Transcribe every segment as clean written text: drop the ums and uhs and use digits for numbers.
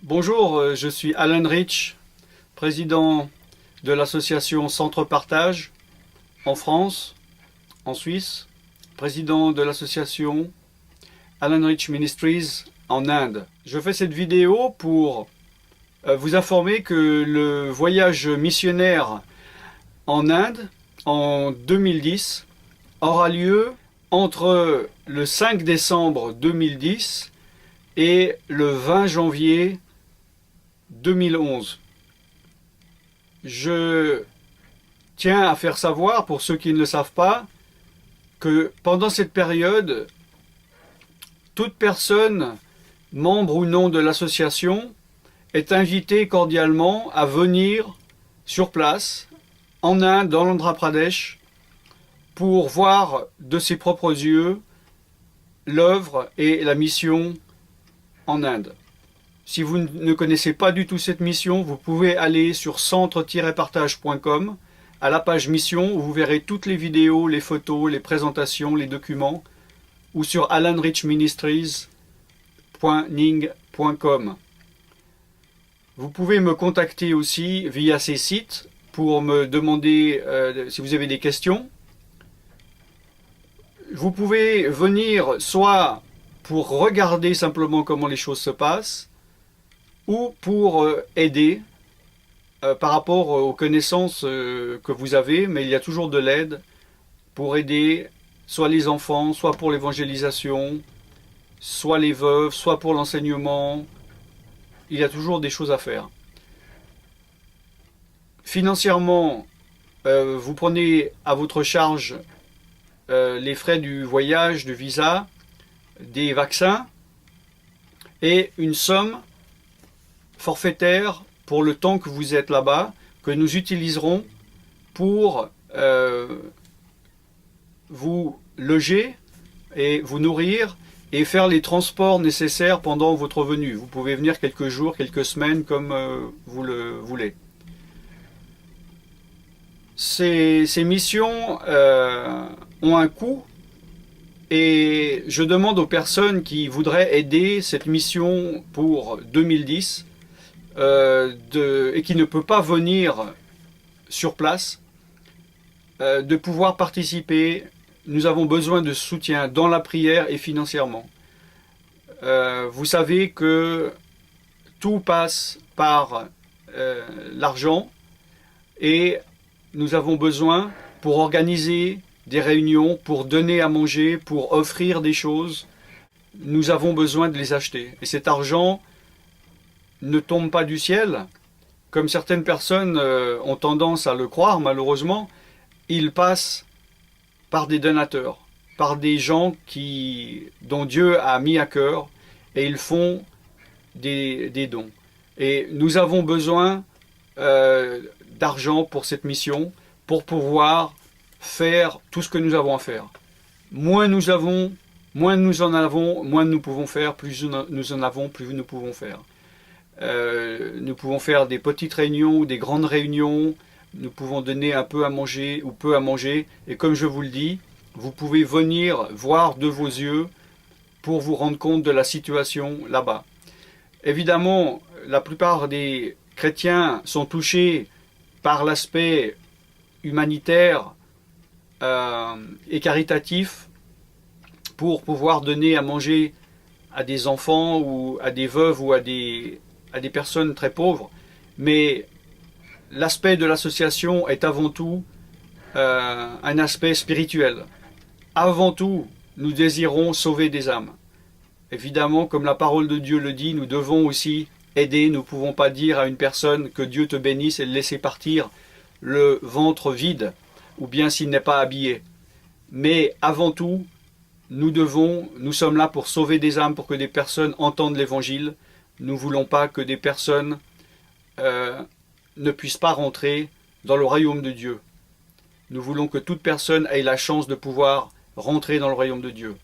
Bonjour, je suis Alan Rich, président de l'association Centre Partage en France, en Suisse, président de l'association Alan Rich Ministries en Inde. Je fais cette vidéo pour vous informer que le voyage missionnaire en Inde en 2010 aura lieu entre le 5 décembre 2010 et le 20 janvier 2011. Je tiens à faire savoir, pour ceux qui ne le savent pas, que pendant cette période, toute personne, membre ou non de l'association, est invitée cordialement à venir sur place, en Inde, dans l'Andhra Pradesh, pour voir de ses propres yeux l'œuvre et la mission en Inde. Si vous ne connaissez pas du tout cette mission, vous pouvez aller sur centre-partage.com à la page mission où vous verrez toutes les vidéos, les photos, les présentations, les documents, ou sur alanrichministries.ning.com. Vous pouvez me contacter aussi via ces sites pour me demander si vous avez des questions. Vous pouvez venir soit pour regarder simplement comment les choses se passent, ou pour aider par rapport aux connaissances que vous avez, mais il y a toujours de l'aide pour aider soit les enfants, soit pour l'évangélisation, soit les veuves, soit pour l'enseignement. Il y a toujours des choses à faire. Financièrement, vous prenez à votre charge les frais du voyage, du visa, des vaccins et une somme forfaitaire pour le temps que vous êtes là-bas, que nous utiliserons pour vous loger et vous nourrir et faire les transports nécessaires pendant votre venue. Vous pouvez venir quelques jours, quelques semaines comme vous le voulez. Ces missions ont un coût et je demande aux personnes qui voudraient aider cette mission pour 2010 et qui ne peut pas venir sur place, de pouvoir participer. Nous avons besoin de soutien dans la prière et financièrement. Vous savez que tout passe par l'argent et nous avons besoin pour organiser des réunions, pour donner à manger, pour offrir des choses. Nous avons besoin de les acheter. Et cet argent ne tombe pas du ciel, comme certaines personnes ont tendance à le croire malheureusement. Il passe par des donateurs, par des gens dont Dieu a mis à cœur, et ils font des dons. Et nous avons besoin d'argent pour cette mission, pour pouvoir faire tout ce que nous avons à faire. Moins nous avons, moins nous en avons, moins nous pouvons faire, plus nous en avons, plus nous pouvons faire. Nous pouvons faire des petites réunions ou des grandes réunions, nous pouvons donner un peu à manger ou peu à manger, et comme je vous le dis, vous pouvez venir voir de vos yeux pour vous rendre compte de la situation là-bas. Évidemment, la plupart des chrétiens sont touchés par l'aspect humanitaire et caritatif pour pouvoir donner à manger à des enfants ou à des veuves ou à des personnes très pauvres, mais l'aspect de l'association est avant tout un aspect spirituel. Avant tout, nous désirons sauver des âmes. Évidemment, comme la parole de Dieu le dit, nous devons aussi aider. Nous ne pouvons pas dire à une personne que Dieu te bénisse et le laisser partir le ventre vide, ou bien s'il n'est pas habillé. Mais avant tout, nous sommes là pour sauver des âmes, pour que des personnes entendent l'évangile. Nous ne voulons pas que des personnes ne puissent pas rentrer dans le royaume de Dieu. Nous voulons que toute personne ait la chance de pouvoir rentrer dans le royaume de Dieu.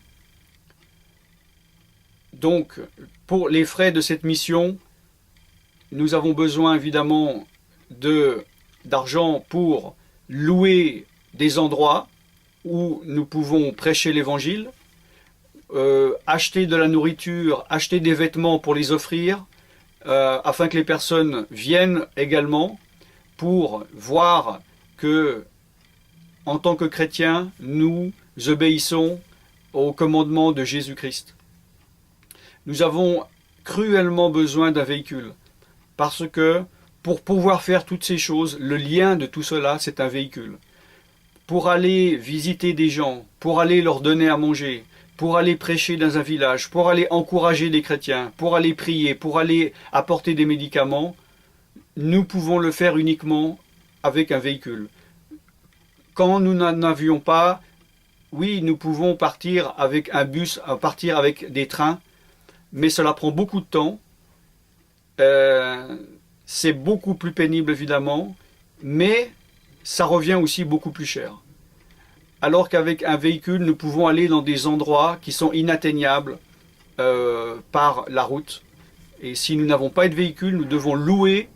Donc, pour les frais de cette mission, nous avons besoin évidemment d'argent pour louer des endroits où nous pouvons prêcher l'évangile, acheter de la nourriture, acheter des vêtements pour les offrir, afin que les personnes viennent également pour voir que, en tant que chrétiens, nous obéissons au commandement de Jésus-Christ. Nous avons cruellement besoin d'un véhicule, parce que pour pouvoir faire toutes ces choses, le lien de tout cela, c'est un véhicule. Pour aller visiter des gens, pour aller leur donner à manger, pour aller prêcher dans un village, pour aller encourager des chrétiens, pour aller prier, pour aller apporter des médicaments, nous pouvons le faire uniquement avec un véhicule. Quand nous n'en avions pas, oui, nous pouvons partir avec un bus, partir avec des trains, mais cela prend beaucoup de temps. C'est beaucoup plus pénible évidemment, mais ça revient aussi beaucoup plus cher. Alors qu'avec un véhicule, nous pouvons aller dans des endroits qui sont inatteignables par la route. Et si nous n'avons pas de véhicule, nous devons louer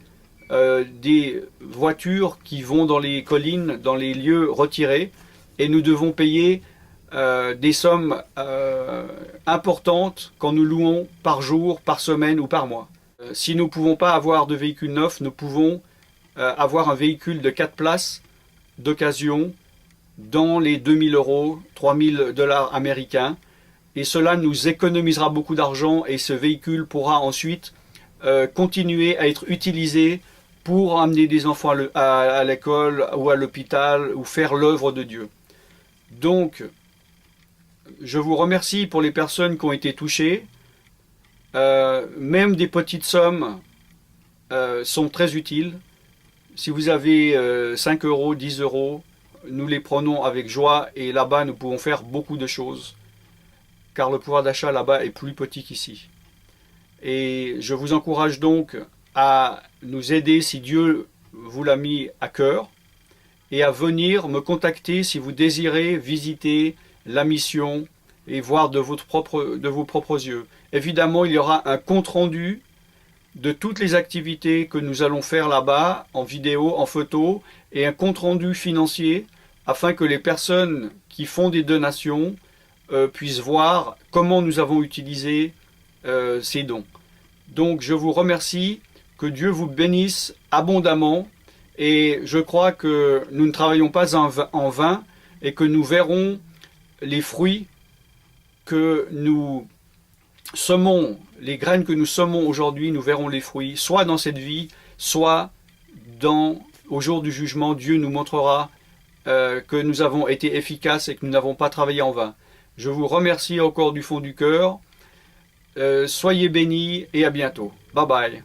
des voitures qui vont dans les collines, dans les lieux retirés, et nous devons payer des sommes importantes quand nous louons par jour, par semaine ou par mois. Si nous ne pouvons pas avoir de véhicule neuf, nous pouvons avoir un véhicule de 4 places d'occasion dans les 2000 €, 3000 $ américains, et cela nous économisera beaucoup d'argent, et ce véhicule pourra ensuite continuer à être utilisé pour amener des enfants à l'école ou à l'hôpital ou faire l'œuvre de Dieu. Donc, je vous remercie pour les personnes qui ont été touchées. Même des petites sommes sont très utiles. Si vous avez 5 €, 10 €, nous les prenons avec joie, et là-bas nous pouvons faire beaucoup de choses, car le pouvoir d'achat là-bas est plus petit qu'ici. Et je vous encourage donc à nous aider si Dieu vous l'a mis à cœur, et à venir me contacter si vous désirez visiter la mission et voir de vos propres yeux. Évidemment, il y aura un compte-rendu de toutes les activités que nous allons faire là-bas, en vidéo, en photo, et un compte-rendu financier, afin que les personnes qui font des donations puissent voir comment nous avons utilisé ces dons. Donc je vous remercie, que Dieu vous bénisse abondamment, et je crois que nous ne travaillons pas en vain, et que nous verrons les fruits que nous semons, les graines que nous semons aujourd'hui, nous verrons les fruits, soit dans cette vie, soit au jour du jugement. Dieu nous montrera que nous avons été efficaces et que nous n'avons pas travaillé en vain. Je vous remercie encore du fond du cœur. Soyez bénis et à bientôt. Bye bye.